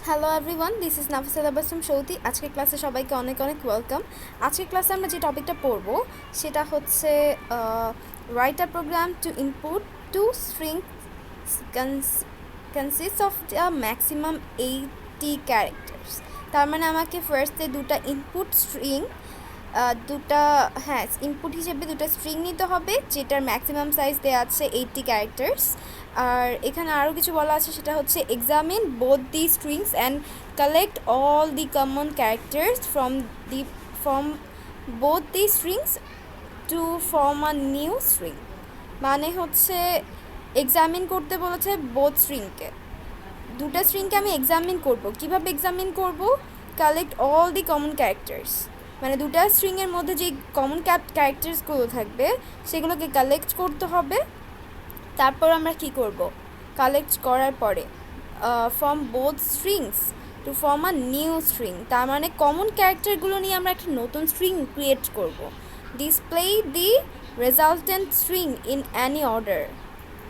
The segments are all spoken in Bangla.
Hello everyone, this is Nafisa Basum Saudi. আজকের ক্লাসে সবাইকে অনেক অনেক ওয়েলকাম। আজকের ক্লাসে আমরা যে টপিকটা পড়ব সেটা হচ্ছে write a program to input two string consist of the maximum 80 characters. তার মানে আমাকে ফার্স্টে দুটা ইনপুট স্ট্রিং ইনপুট হিসেবে দুটো স্ট্রিং নিতে হবে, যেটার ম্যাক্সিমাম সাইজ দেওয়া আছে 80 ক্যারেক্টার্স। আর এখানে আরও কিছু বলা আছে, সেটা হচ্ছে examine both the strings and collect all the common characters from both the strings to form a new string. মানে হচ্ছে এক্সামিন করতে বলেছে বোথ স্ট্রিংকে, দুটো স্ট্রিংকে আমি এক্সামিন করব। কিভাবে এক্সামিন করব? Collect all the common characters, মানে দুটা স্ট্রিংয়ের মধ্যে যে কমন ক্যারেক্টার্সগুলো থাকবে সেগুলোকে কালেক্ট করতে হবে। তারপর আমরা কি করব? কালেক্ট করার পরে from both strings to form a new string, তার মানে কমন ক্যারেক্টারগুলো নিয়ে আমরা একটা নতুন স্ট্রিং ক্রিয়েট করব। Display the resultant string in any order.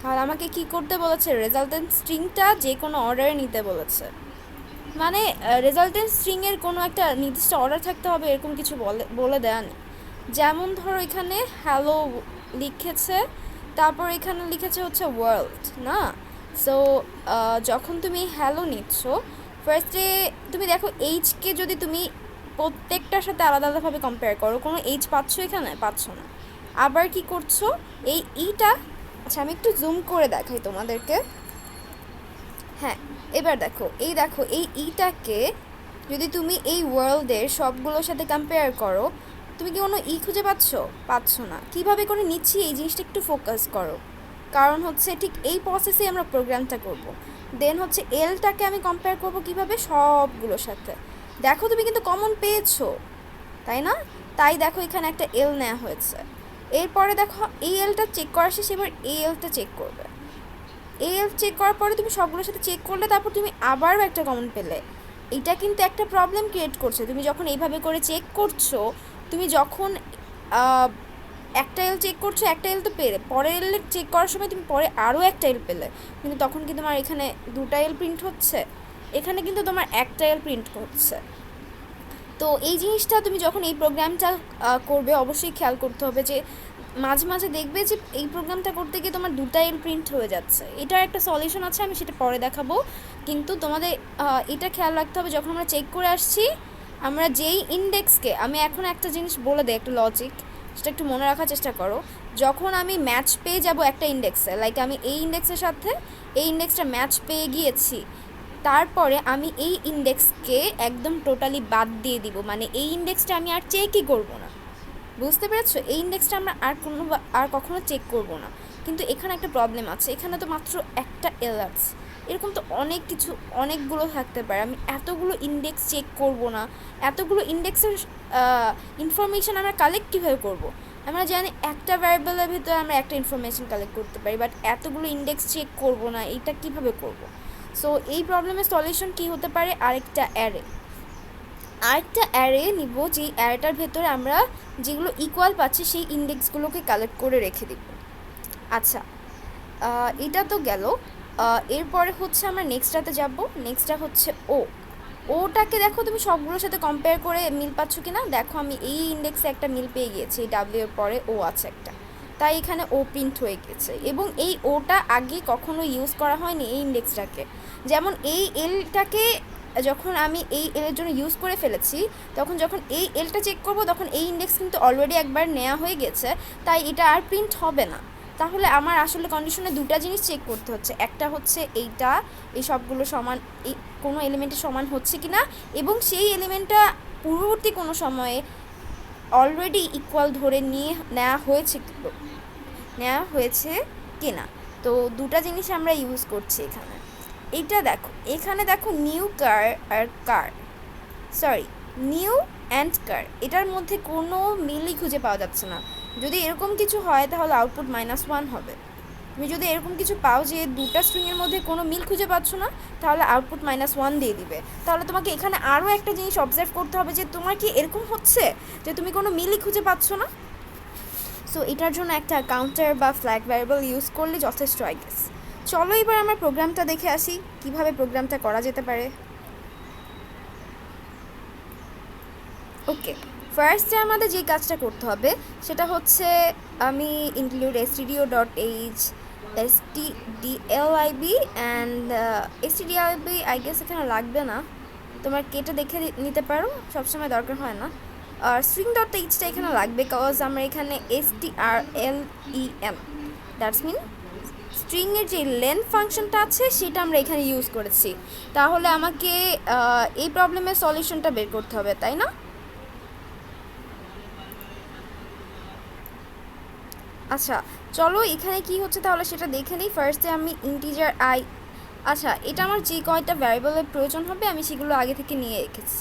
তাহলে আমাকে কি করতে বলেছে? রেজাল্টেন্ট স্ট্রিংটা যে কোনো অর্ডারে নিতে বলেছে। মানে রেজাল্টেন্ট স্ট্রিংয়ের কোনো একটা নির্দিষ্ট অর্ডার থাকতে হবে এরকম কিছু বলে দেয়া নেই। যেমন ধরো এখানে হ্যালো লিখেছে, তারপর এখানে লিখেছে হচ্ছে ওয়ার্ল্ড, না? সো যখন তুমি হ্যালো নিচ্ছ, ফার্স্টে তুমি দেখো এইচকে যদি তুমি প্রত্যেকটার সাথে আলাদা আলাদাভাবে কম্পেয়ার করো, কোনো এইচ পাচ্ছ এখানে? পাচ্ছ না। আবার কি করছো? এই ইটা, আচ্ছা আমি একটু জুম করে দেখাই তোমাদেরকে। হ্যাঁ, এবার দেখো এই ইটাকে যদি তুমি এই ওয়ার্ল্ডের সবগুলোর সাথে কম্পেয়ার করো, তুমি কি কোনো খুঁজে পাচ্ছ না। কিভাবে করে নিচ্ছি এই জিনিসটা একটু ফোকাস করো, কারণ হচ্ছে ঠিক এই প্রসেসে আমরা প্রোগ্রামটা করব। দেন হচ্ছে এলটাকে আমি কম্পেয়ার করব কিভাবে? সবগুলোর সাথে। দেখো তুমি কিন্তু কমন পেয়েছো, তাই না? তাই দেখো এখানে একটা এল নেওয়া হয়েছে। এরপরে দেখো এই এলটা চেক করা শেষ, এবার এই এলটা চেক করবে। এল চেক করার পরে তুমি সবগুলোর সাথে চেক করলে, তারপর তুমি আবারও একটা কমন পেলে। এটা কিন্তু একটা প্রবলেম ক্রিয়েট করছে। তুমি যখন এইভাবে করে চেক করছো, তুমি যখন একটা এল চেক করছো, একটা এল তো পেলে, পরের এল চেক করার সময় তুমি পরে আরও একটা এল পেলে, কিন্তু তখন কি তোমার এখানে দুটা এল প্রিন্ট হচ্ছে? এখানে কিন্তু তোমার একটা এল প্রিন্ট হচ্ছে। তো এই জিনিসটা তুমি যখন এই প্রোগ্রামটা করবে অবশ্যই খেয়াল করতে হবে যে মাঝে মাঝে দেখবে যে এই প্রোগ্রামটা করতে গিয়ে তোমার দুটা এল প্রিন্ট হয়ে যাচ্ছে। এটার একটা সলিউশন আছে, আমি সেটা পরে দেখাবো। কিন্তু তোমাদের এটা খেয়াল রাখতে হবে যখন আমরা চেক করে আসছি, আমরা যেই ইন্ডেক্সকে, আমি এখন একটা জিনিস বলে দিই, একটা লজিক, সেটা একটু মনে রাখার চেষ্টা করো। যখন আমি ম্যাচ পেয়ে যাব একটা ইন্ডেক্সে, লাইক আমি এই ইন্ডেক্সের সাথে এই ইন্ডেক্সটা ম্যাচ পেয়ে গিয়েছি, তারপরে আমি এই ইন্ডেক্সকে একদম টোটালি বাদ দিয়ে দিব, মানে এই ইন্ডেক্সটা আমি আর চেকই করব না। বুঝতে পেরেছো? এই ইন্ডেক্সটা আমরা আর কখনো চেক করব না। কিন্তু এখানে একটা প্রবলেম আছে, এখানে তো মাত্র একটা এল আছে। এরকম তো অনেকগুলো থাকতে পারে। আমি এতগুলো ইন্ডেক্স চেক করব না। এতগুলো ইন্ডেক্সের ইনফরমেশান আমরা কালেক্ট কীভাবে করব? আমরা জানি একটা ভ্যারিয়েবলের ভিতরে আমরা একটা ইনফরমেশান কালেক্ট করতে পারি, বাট এতগুলো ইন্ডেক্স চেক করব না, এইটা কীভাবে করব? সো এই প্রবলেমের সলিউশন কী হতে পারে? আরেকটা অ্যারে নিব, যেই অ্যারেটার ভেতরে আমরা যেগুলো ইকুয়াল পাচ্ছি সেই ইন্ডেক্সগুলোকে কালেক্ট করে রেখে দিব। আচ্ছা, এটা তো গেল। এরপরে হচ্ছে আমরা নেক্সটটাতে যাব। নেক্সটটা হচ্ছে ওটাকে দেখো তুমি সবগুলোর সাথে কম্পেয়ার করে মিল পাচ্ছ কি না। দেখো আমি এই ইন্ডেক্সে একটা মিল পেয়ে গিয়েছি, এই ডাব্লিউ এর পরে ও আছে একটা, তাই এখানে ও প্রিন্ট হয়ে গেছে। এবং এই ওটা আগে কখনো ইউজ করা হয়নি এই ইন্ডেক্সটাকে। যেমন এই এলটাকে যখন আমি এই এলের জন্য ইউজ করে ফেলেছি, তখন যখন এই এলটা চেক করব, তখন এই ইন্ডেক্স কিন্তু অলরেডি একবার নেওয়া হয়ে গেছে, তাই এটা আর প্রিন্ট হবে না। তাহলে আমার আসলে কন্ডিশনে দুটা জিনিস চেক করতে হচ্ছে। একটা হচ্ছে এইটা, এই সবগুলো সমান, এই কোনো এলিমেন্টের সমান হচ্ছে কি না, এবং সেই এলিমেন্টটা পূর্ববর্তী কোনো সময়ে অলরেডি ইকুয়াল ধরে নেওয়া হয়েছে কি না। তো দুটা জিনিস আমরা ইউজ করছি এখানে। এখানে দেখো নিউ অ্যান্ড কার, এটার মধ্যে কোনো মিলই খুঁজে পাওয়া যাচ্ছে না। যদি এরকম কিছু হয় তাহলে আউটপুট -1 হবে। তুমি যদি এরকম কিছু পাও যে দুটা স্ট্রিংয়ের মধ্যে কোনো মিল খুঁজে পাচ্ছ না, তাহলে আউটপুট -1 দিয়ে দিবে। তাহলে তোমাকে এখানে আরও একটা জিনিস অবজার্ভ করতে হবে যে তোমার কি এরকম হচ্ছে যে তুমি কোনো মিলই খুঁজে পাচ্ছ না। সো এটার জন্য একটা কাউন্টার বা ফ্ল্যাগ ভ্যারিয়েবল ইউজ করলে যথেষ্ট, আই গেস। চলো এবার আমরা প্রোগ্রামটা দেখে আসি, কিভাবে প্রোগ্রামটা করা যেতে পারে। ওকে, ফার্স্টে আমাদের যে কাজটা করতে হবে সেটা হচ্ছে আমি include stdio.h stdlib and stdlib I guess এখানে লাগবে না, তোমার কেটে দেখে নিতে পারো, সবসময় দরকার হয় না। আর string.hটা এখানে লাগবে বিকজ আমরা এখানে strlem দ্যাটস মিন স্ট্রিংয়ের যে লেন্থ ফাংশনটা আছে সেটা আমরা এখানে ইউজ করেছি। তাহলে আমাকে এই প্রবলেমের সলিউশনটা বের করতে হবে, তাই না? আচ্ছা, চলো এখানে কি হচ্ছে তাহলে সেটা দেখে নিই। ফার্স্টে আমি ইন্টিজার আই, আচ্ছা এটা আমার যে কয়টা ভ্যারিয়েবলের প্রয়োজন হবে আমি সেগুলো আগে থেকে নিয়ে রেখেছি,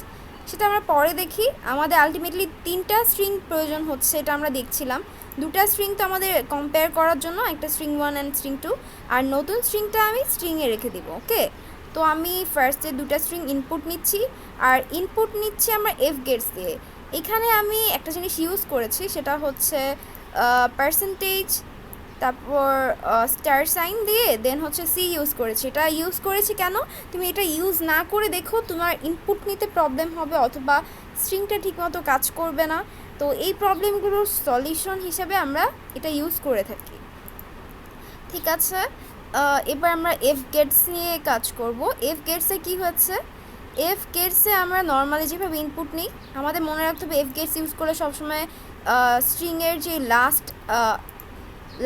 সেটা আমরা পরে দেখি। আমাদের আলটিমেটলি 3টা স্ট্রিং প্রয়োজন হচ্ছে, এটা আমরা দেখছিলাম। 2টা স্ট্রিং তো আমাদের কম্পেয়ার করার জন্য, একটা স্ট্রিং 1 অ্যান্ড স্ট্রিং 2, আর নতুন স্ট্রিংটা আমি স্ট্রিংয়ে রেখে দিব। ওকে, তো আমি ফার্স্টে 2টা স্ট্রিং ইনপুট নিচ্ছি, আর ইনপুট নিচ্ছি আমরা এফ গেটস দিয়ে। এখানে আমি একটা জিনিস ইউজ করেছি, সেটা হচ্ছে পার্সেন্টেজ, তারপর স্টার সাইন দিয়ে দেন হচ্ছে সি ইউজ করেছি। এটা ইউজ করেছি কেন, তুমি এটা ইউজ না করে দেখো তোমার ইনপুট নিতে প্রবলেম হবে অথবা স্ট্রিংটা ঠিকমতো কাজ করবে না। তো এই প্রবলেমগুলোর সলিউশন হিসেবে আমরা এটা ইউজ করে থাকি। ঠিক আছে, এবার আমরা এফ গেটস নিয়ে কাজ করব। এফ গেটসে কী হচ্ছে, এফ গেটসে আমরা নর্মালি যেভাবে ইনপুট নিই, আমাদের মনে রাখতে হবে এফ গেটস ইউজ করলে সবসময় স্ট্রিংয়ের যে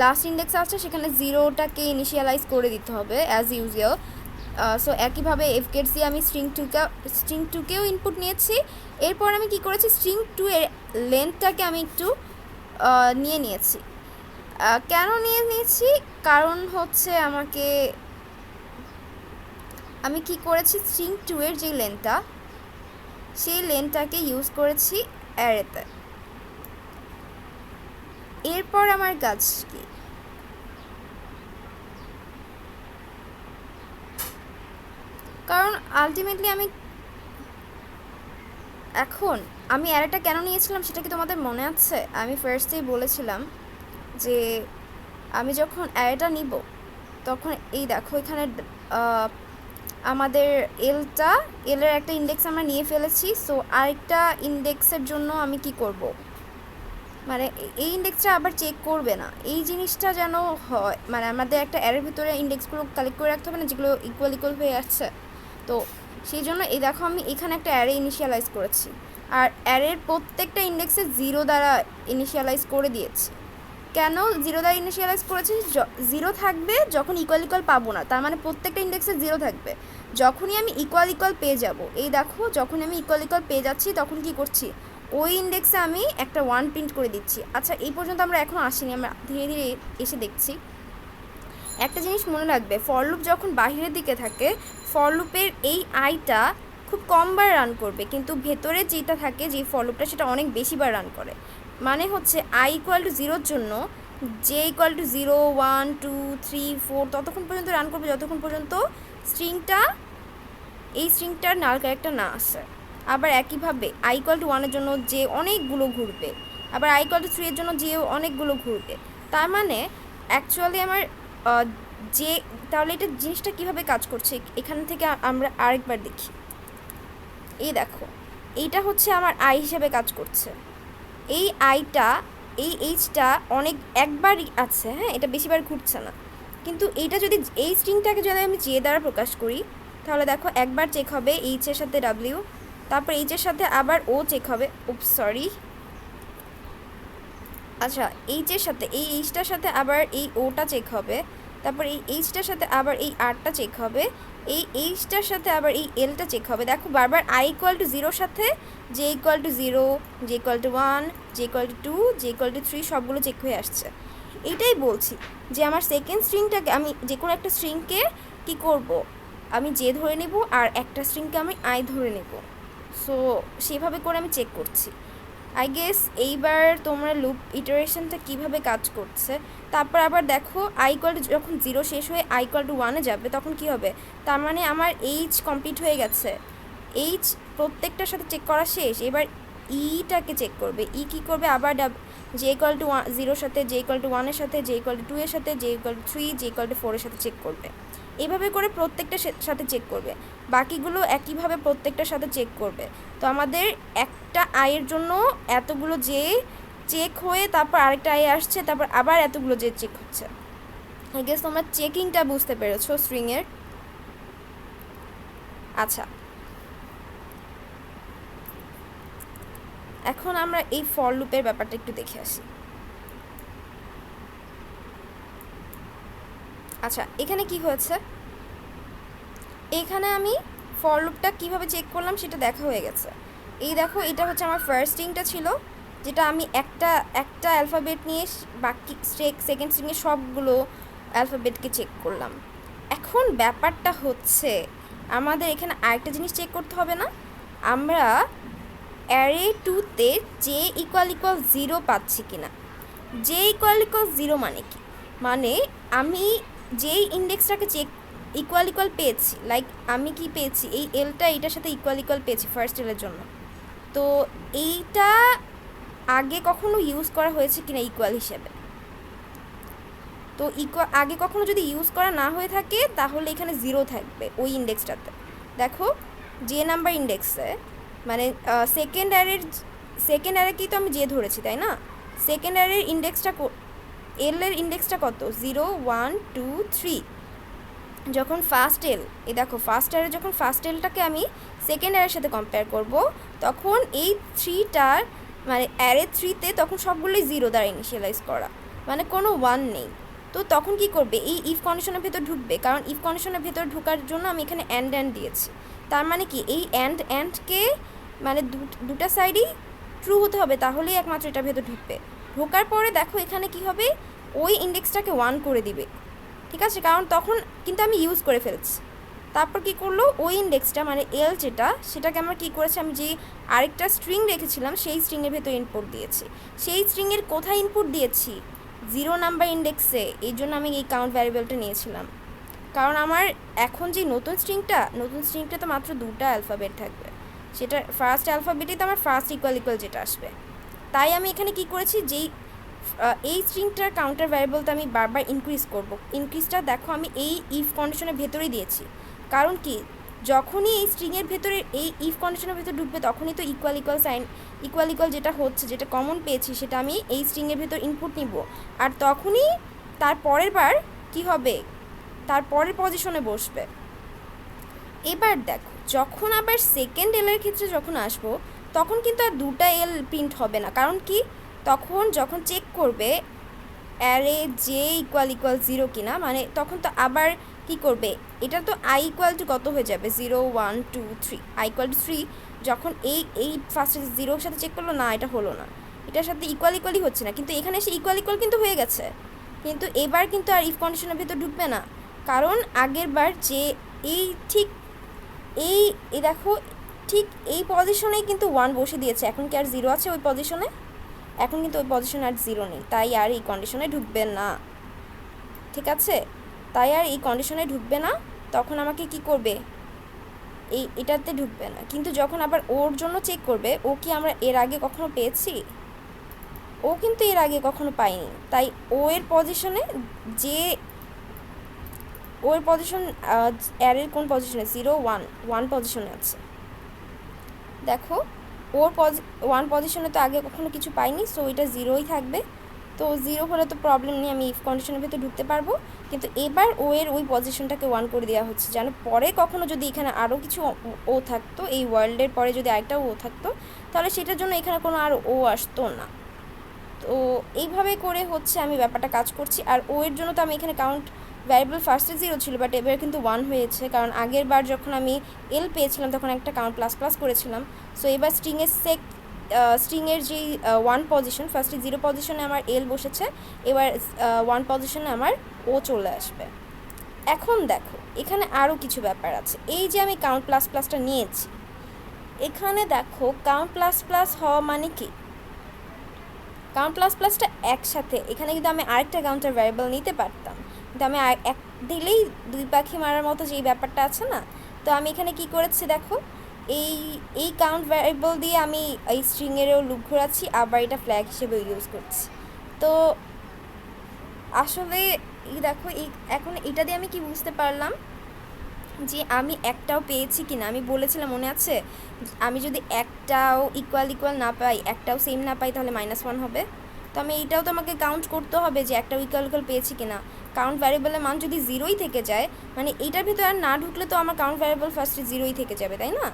লাস্ট ইন্ডেক্স আছে সেখানে 0টাকে ইনিশিয়ালাইজ করে দিতে হবে অ্যাজ ইউজুয়াল। সো একইভাবে এফ গেটস দিয়ে আমি স্ট্রিং টুকেও ইনপুট নিয়েছি। এরপর আমি কি করেছি, স্ট্রিং 2 এর লেন্থটাকে আমি একটু নিয়ে নিয়েছি। কেন নিয়ে নিয়েছি, কারণ হচ্ছে আমি কি করেছি, স্ট্রিং 2 এর যে লেন্থটা সেই লেন্থটাকে ইউজ করেছি অ্যারেতে। এরপর আমার কাজ কি, কারণ আলটিমেটলি আমি অ্যারেটা কেন নিয়েছিলাম সেটা কি তোমাদের মনে আছে? আমি ফার্স্টেই বলেছিলাম যে আমি যখন অ্যারেটা নিব তখন এই দেখো এখানে আমাদের এলের একটা ইন্ডেক্স আমরা নিয়ে ফেলেছি। সো আরেকটা ইন্ডেক্সের জন্য আমি কি করব, মানে এই ইন্ডেক্সটা আবার চেক করবে না, এই জিনিসটা যেন হয়। মানে আমাদের একটা অ্যারের ভিতরে ইন্ডেক্সগুলো কালেক্ট করে রাখতে হবে না, যেগুলো ইকুয়াল হয়ে আসছে। তো সেই জন্য এই দেখো আমি এখানে একটা অ্যারে ইনিশিয়ালাইজ করেছি, আর অ্যারের প্রত্যেকটা ইন্ডেক্সে 0 দ্বারা ইনিশিয়ালাইজ করে দিয়েছি। কেন 0 দ্বারা ইনিশিয়ালাইজ করেছি, 0 থাকবে যখন ইকুয়াল পাবো না, তার মানে প্রত্যেকটা ইন্ডেক্সে 0 থাকবে। যখনই আমি ইকুয়াল পেয়ে যাব, এই দেখো যখন আমি ইকুয়াল পেয়ে যাচ্ছি তখন কি করছি, ওই ইন্ডেক্সে আমি একটা 1 প্রিন্ট করে দিচ্ছি। আচ্ছা, এই পর্যন্ত আমরা এখনও আসিনি, আমরা ধীরে ধীরে এসে দেখছি। একটা জিনিস মনে রাখবে, ফর লুপ যখন বাহিরের দিকে থাকে, ফর লুপের এই আইটা খুব কমবার রান করবে, কিন্তু ভেতরে যেটা থাকে যে ফর লুপটা সেটা অনেক বেশিবার রান করে। মানে হচ্ছে i = 0 জন্য j = 0 1 2 3 4 ততক্ষণ পর্যন্ত রান করবে যতক্ষণ পর্যন্ত এই স্ট্রিংটার নাল ক্যারেক্টার না আসে। আবার একইভাবে i = 1 এর জন্য যে অনেকগুলো ঘুরবে, আবার i = 3 এর জন্য যে অনেকগুলো ঘুরবে। তার মানে অ্যাকচুয়ালি আমার যে, তাহলে এটা জিনিসটা কীভাবে কাজ করছে এখান থেকে আমরা আরেকবার দেখি। এই দেখো এইটা হচ্ছে আমার আই হিসেবে কাজ করছে। এই এইচটা একবারই আছে, হ্যাঁ, এটা বেশিবার ঘুরছে না। কিন্তু এইটা যদি এই স্ট্রিংটাকে যদি আমি জে দ্বারা প্রকাশ করি তাহলে দেখো একবার চেক হবে এইচের সাথে ডাব্লিউ, তারপর এইচের সাথে আবার ও চেক হবে, আচ্ছা এইচের সাথে এই এইচটার সাথে আবার এই ওটা চেক হবে, তারপর এই এইচটার সাথে আবার এই আরটা চেক হবে, এই এইচটার সাথে আবার এই এলটা চেক হবে। দেখো বারবার i = 0 সাথে j = 0, j = 1, j = 2, j = 3 সবগুলো চেক হয়ে আসছে। এটাই বলছি যে আমার সেকেন্ড স্ট্রিংটাকে আমি যে কোনো একটা স্ট্রিংকে কি করব, আমি জে ধরে নেব আর একটা স্ট্রিংকে আমি আই ধরে নেব। সো সেইভাবে করে আমি চেক করছি। আই গেস এইবার তোমরা লুপ ইটারেশনটা কিভাবে কাজ করছে। তারপর আবার দেখো i = যখন 0 শেষ হয়ে i = 1 যাবে তখন কি হবে, তার মানে আমার এইচ কমপ্লিট হয়ে গেছে, এইচ প্রত্যেকটার সাথে চেক করা শেষ। এবার ইটাকে চেক করবে, কী করবে, আবার j = 0 সাথে, j = 1 এর সাথে, j = 2 এর সাথে, j = 3, j = 4 এর সাথে চেক করবে। এইভাবে করে প্রত্যেকটার সাথে চেক করবে, বাকিগুলো একইভাবে প্রত্যেকটার সাথে চেক করবে। তো আমাদের একটা আয়ের জন্য এতগুলো যে চেক হয়ে তারপর আরেকটা আয় আসছে, তারপর আবার এতগুলো যে চেক হচ্ছে। আই গেস তোমরা চেকিংটা বুঝতে পেরেছো স্ট্রিংয়ের। আচ্ছা, এখন আমরা এই ফর লুপের ব্যাপারটা একটু দেখে আসি। আচ্ছা, এখানে কি হয়েছে, এখানে আমি ফর লুপটা কীভাবে চেক করলাম সেটা দেখা হয়ে গেছে। এই দেখো, এটা হচ্ছে আমার ফার্স্ট স্ট্রিংটা ছিল, যেটা আমি একটা অ্যালফাবেট নিয়ে বাকি সেকেন্ড স্ট্রিংয়ে সবগুলো অ্যালফাবেটকে চেক করলাম। এখন ব্যাপারটা হচ্ছে আমাদের এখানে আরেকটা জিনিস চেক করতে হবে না, আমরা অ্যারে 2তে জে ইকুয়াল 0 পাচ্ছি কিনা। জে ইকুয়াল 0 মানে কি, মানে আমি যেই ইন্ডেক্সটাকে চেক ইকুয়াল পেয়েছি, লাইক আমি কি পেয়েছি, এই এলটা এইটার সাথে ইকুয়াল পেয়েছি ফার্স্ট এলের জন্য। তো এইটা আগে কখনো ইউজ করা হয়েছে কিনা ইকুয়াল হিসেবে। তো আগে কখনো যদি ইউজ করা না হয়ে থাকে তাহলে এখানে 0 থাকবে ওই ইন্ডেক্সটাতে। দেখো, যে নাম্বার ইন্ডেক্সে মানে সেকেন্ড অ্যারেকেই তো আমি যে ধরেছি, তাই না? সেকেন্ড অ্যারের ইন্ডেক্সটা এলের ইন্ডেক্সটা কত, 0 1 2 3। যখন ফার্স্ট এল, এই দেখো ফার্স্ট অ্যারে যখন ফার্স্ট এলটাকে আমি সেকেন্ড অ্যারের সাথে কম্পেয়ার করব, তখন এই 3টার মানে অ্যারে 3তে তখন সবগুলোই 0 দ্বারা ইনিশিয়ালাইজ করা, মানে কোনো 1 নেই। তো তখন কি করবে, এই ইফ কন্ডিশনের ভেতর ঢুকবে, কারণ ইফ কন্ডিশনের ভেতর ঢোকার জন্য আমি এখানে অ্যান্ড দিয়েছি। তার মানে কি, এই অ্যান্ডকে মানে দুটা সাইডই ট্রু হতে হবে, তাহলেই একমাত্র এটার ভেতর ঢুকবে। ঢোকার পরে দেখো এখানে কি হবে, ওই ইন্ডেক্সটাকে 1 করে দিবে, ঠিক আছে, কারণ তখন কিন্তু আমি ইউজ করে ফেলছি। তারপর কি করলো, ওই ইন্ডেক্সটা মানে এল যেটা, সেটাকে আমরা কি করেছি, আমি যে আরেকটা স্ট্রিং রেখেছিলাম সেই স্ট্রিংয়ের ভেতর ইনপুট দিয়েছি। সেই স্ট্রিংয়ের কোথায় ইনপুট দিয়েছি, 0 নাম্বার ইন্ডেক্সে। এই জন্য আমি এই কাউন্ট ভ্যারিয়েবলটা নিয়েছিলাম, কারণ আমার এখন যে নতুন স্ট্রিংটা তো মাত্র 2টা অ্যালফাবেট থাকবে, সেটা ফার্স্ট অ্যালফাবেটই তো আমার ফার্স্ট ইকুয়াল যেটা আসবে। তাই আমি এখানে কি করেছি, যেই এই স্ট্রিংটার কাউন্টার ভ্যারিয়েবলটা আমি বারবার ইনক্রিজ করব। ইনক্রিজটা দেখো আমি এই ইফ কন্ডিশনের ভেতরেই দিয়েছি, কারণ কি যখনই এই স্ট্রিংয়ের ভেতরে এই ইফ কন্ডিশনের ভেতরে ঢুকবে তখনই তো ইকুয়াল সাইন ইকুয়াল যেটা হচ্ছে, যেটা কমন পেয়েছি সেটা আমি এই স্ট্রিংয়ের ভেতর ইনপুট নিব, আর তখনই তার পরের বার কী হবে, তার পরের পজিশনে বসবে। এবার দেখো, যখন আবার সেকেন্ড এলের ক্ষেত্রে যখন আসবো, তখন কিন্তু আর 2টা এল প্রিন্ট হবে না, কারণ কি তখন যখন চেক করবে অ্যারে জে ইকুয়াল 0 কিনা, মানে তখন তো আবার কি করবে, এটা তো আই ইকুয়াল টু কত হয়ে যাবে, 0 1 2 3, আই ইকুয়াল টু 3। যখন এই ফার্স্টে 0-এর সাথে চেক করলো, না এটা হলো না, এটার সাথে ইকুয়ালই হচ্ছে না, কিন্তু এখানে এসে ইকুয়াল কিন্তু হয়ে গেছে। কিন্তু এবার কিন্তু আর ইফ কন্ডিশনের ভেতর ঢুকবে না, কারণ আগের বার যে এই ঠিক এই দেখো ঠিক এই পজিশনেই কিন্তু 1 বসে দিয়েছে, এখন কি আর 0 আছে ওই পজিশনে, এখন কিন্তু ওই পজিশনে আর 0 নেই, তাই আর এই কন্ডিশনে ঢুকবে না, ঠিক আছে, তাই আর এই কন্ডিশনে ঢুকবে না। তখন আমাকে কি করবে, এটাতে ঢুকবে না। কিন্তু যখন আবার ওর জন্য চেক করবে, ও কি আমরা এর আগে কখনো পেয়েছি, ও কিন্তু এর আগে কখনো পাইনি, তাই ও এর পজিশনে যে ওর পজিশন অ্যারের কোন পজিশনে, 0 1 1 পজিশনে আছে। দেখো ওর 1 পজিশনে তো আগে কখনো কিছু পাইনি, সো এটা 0ই থাকবে। তো 0 হলে তো প্রবলেম নেই, আমি ইফ কন্ডিশনের ভেতর ঢুকতে পারবো। কিন্তু এবার ও এর ওই পজিশনটাকে 1 করে দেওয়া হচ্ছে, যেন পরে কখনো যদি এখানে আরও কিছু ও থাকতো, এই ওয়ার্ল্ডের পরে যদি আরেকটা ও থাকতো, তাহলে সেটার জন্য এখানে কোনো আর ও আসতো না। তো এইভাবে করে হচ্ছে আমি ব্যাপারটা কাজ করছি। আর ও এর জন্য তো আমি এখানে কাউন্ট ভ্যারিয়েবল ফার্স্টে 0 ছিল, বাট এবার কিন্তু 1 হয়েছে, কারণ আগের বার যখন আমি এল পেয়েছিলাম তখন একটা কাউন্ট প্লাস করেছিলাম। সো এবার স্ট্রিংয়ের যেই 1 পজিশন, ফার্স্টে 0 পজিশনে আমার এল বসেছে, এবার 1 পজিশনে আমার ও চলে আসবে। এখন দেখো এখানে আরও কিছু ব্যাপার আছে, এই যে আমি কাউন্ট প্লাসটা নিয়েছি, এখানে দেখো কাউন্ট প্লাস হওয়া মানে কি, কাউন্ট প্লাসটা একসাথে, এখানে কিন্তু আমি আরেকটা কাউন্টার ভ্যারিয়েবল নিতে পারতাম, কিন্তু আমি এক দিলেই 2 পাখি মারার মতো যেই ব্যাপারটা আছে না। তো আমি এখানে কি করেছি দেখো, এই কাউন্ট ভ্যারিয়েবল দিয়ে আমি এই স্ট্রিংয়েরও লুপ ঘোরাচ্ছি, আবার এটা ফ্ল্যাগ হিসেবে ইউজ করছি। তো আসলে এই দেখো, এই এখন এটা দিয়ে আমি কি বুঝতে পারলাম যে আমি একটাও পেয়েছি কি না। আমি বলেছিলাম মনে আছে, আমি যদি একটাও ইকুয়াল না পাই, একটাও সেম না পাই, তাহলে -1 হবে। তো আমি এইটাও তো আমাকে কাউন্ট করতে হবে যে একটাও ইকুয়াল পেয়েছি কি না। কাউন্ট ভ্যারিয়েবলের মান যদি 0ই থেকে যায়, মানে এইটার ভিতরে আর না ঢুকলে তো আমার কাউন্ট ভ্যারিয়েবল ফার্স্টে 0ই থেকে যাবে, তাই না?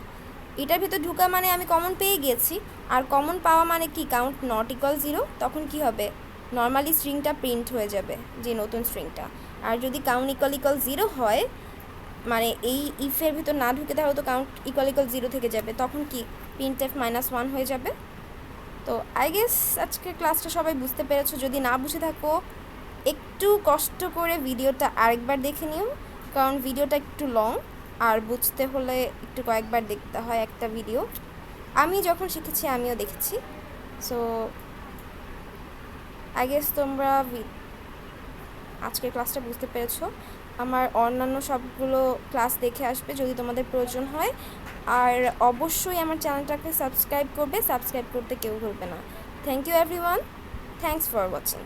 এটার ভিতর ঢুকা মানে আমি কমন পেয়ে গেছি। আর কমন পাওয়া মানে কি, কাউন্ট নট ইকুয়াল 0, তখন কি হবে, নর্মালি স্ট্রিংটা প্রিন্ট হয়ে যাবে, যে নতুন স্ট্রিংটা। আর যদি কাউন্ট ইকুয়াল 0 হয়, মানে এই ইফের ভিতর না ঢুকে, তাহলে তো কাউন্ট ইকুয়াল 0 থেকে যাবে, তখন কি printf -1 হয়ে যাবে। তো আই গেস আজকে ক্লাসটা সবাই বুঝতে পেরেছো। যদি না বুঝে থাকো, একটু কষ্ট করে ভিডিওটা আরেকবার দেখে নিও, কারণ ভিডিওটা একটু লং, আর বুঝতে হলে একটু কয়েকবার দেখতে হয় একটা ভিডিও। আমি যখন শিখেছি আমিও দেখেছি। সো আই গেস তোমরা আজকের ক্লাসটা বুঝতে পেরেছো। আমার অন্যান্য সবগুলো ক্লাস দেখে আসবে যদি তোমাদের প্রয়োজন হয়। আর অবশ্যই আমার চ্যানেলটাকে সাবস্ক্রাইব করবে, সাবস্ক্রাইব করতে কেউ ভুলবে না। Thank you everyone, thanks for watching.